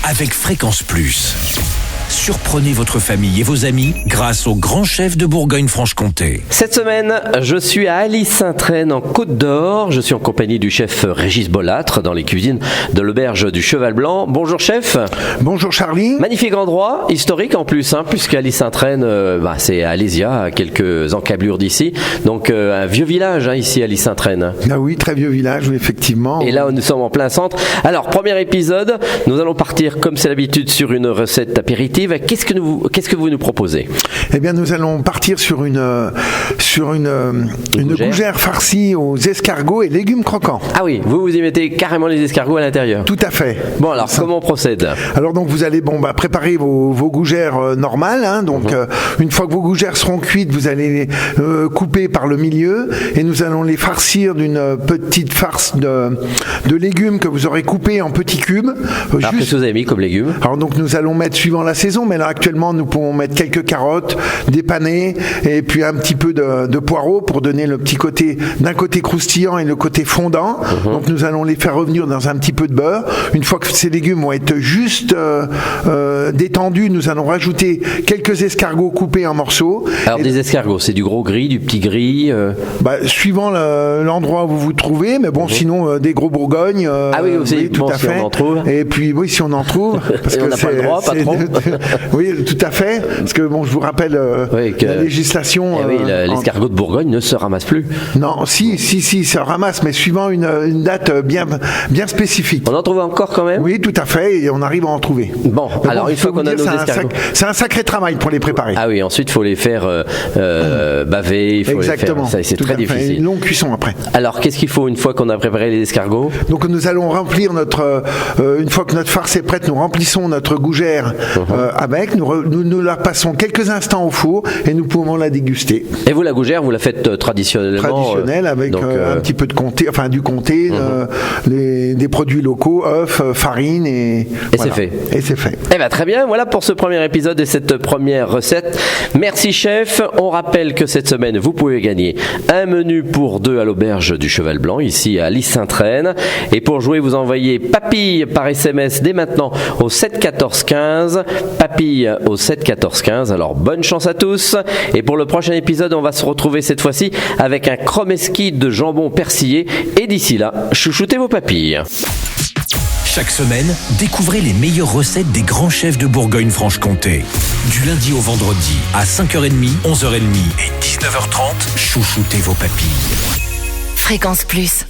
avec Fréquence Plus. Surprenez votre famille et vos amis grâce au grand chef de Bourgogne-Franche-Comté. Cette semaine, je suis à Alys-Saint-Traine en Côte d'Or. Je suis en compagnie du chef Régis Bollâtre dans les cuisines de l'auberge du Cheval Blanc. Bonjour chef. Bonjour Charlie. Magnifique endroit, historique en plus, puisque Alys-Saint-Traine, c'est à Alésia, à quelques encablures d'ici. Donc un vieux village ici à Alys-Saint-Traine. Ah oui, très vieux village, oui, effectivement. Et là, nous sommes en plein centre. Alors, premier épisode, nous allons partir comme c'est l'habitude sur une recette apéritive. Qu'est-ce que vous nous proposez ? Eh bien, nous allons partir sur une gougère farcie aux escargots et légumes croquants. Ah oui, vous y mettez carrément les escargots à l'intérieur. Tout à fait. Bon, alors comment on procède ? Alors donc vous allez préparer vos gougères normales. Une fois que vos gougères seront cuites, vous allez les couper par le milieu et nous allons les farcir d'une petite farce de légumes que vous aurez coupés en petits cubes. Alors qu'est-ce que vous avez mis comme légumes ? Alors donc nous allons mettre suivant la saison, mais là actuellement nous pouvons mettre quelques carottes, des panais et puis un petit peu de poireaux pour donner le petit côté, d'un côté croustillant et le côté fondant. Donc nous allons les faire revenir dans un petit peu de beurre. Une fois que ces légumes vont être juste détendus, nous allons rajouter quelques escargots coupés en morceaux. Alors des escargots, c'est du gros gris, du petit gris suivant l'endroit où vous vous trouvez, mais bon sinon des gros Bourgogne. Ah oui, aussi, oui, tout à fait. Si on en trouve. Et puis oui, si on en trouve. Parce et on n'a pas le droit, patron. Oui, tout à fait. Parce que je vous rappelle la législation. L'escargot de Bourgogne ne se ramasse plus. Non, si, se ramasse, mais suivant une date bien spécifique. On en trouve encore quand même ? Oui, tout à fait, et on arrive à en trouver. Bon, alors une fois qu'on a nos escargots. C'est un sacré travail pour les préparer. Ah oui, ensuite il faut les faire baver. Exactement. Les faire, c'est très difficile. Une longue cuisson après. Alors qu'est-ce qu'il faut une fois qu'on a préparé les escargots ? Donc nous allons remplir une fois que notre farce est prête, nous remplissons notre gougère avec, nous la passons quelques instants au four et nous pouvons la déguster. Et vous, la gougère, vous la faites traditionnellement ? Traditionnelle avec un petit peu de comté, du comté, des produits locaux, œufs, farine et voilà. C'est fait. Et c'est fait. Eh bien très bien, voilà pour ce premier épisode et cette première recette. Merci chef. On rappelle que cette semaine, vous pouvez gagner un menu pour deux à l'auberge du Cheval Blanc, ici à Alys-Saint-Traine. Et pour jouer, vous envoyez papille par SMS dès maintenant au 7 14 15. Papille au 7 14 15. Alors bonne chance à tous. Et pour le prochain épisode, on va se retrouver cette fois-ci avec un chromeski de jambon persillé. Et d'ici là, chouchoutez vos papilles. Chaque semaine, découvrez les meilleures recettes des grands chefs de Bourgogne-Franche-Comté. Du lundi au vendredi, à 5h30, 11h30 et 19h30, chouchoutez vos papilles. Fréquence Plus.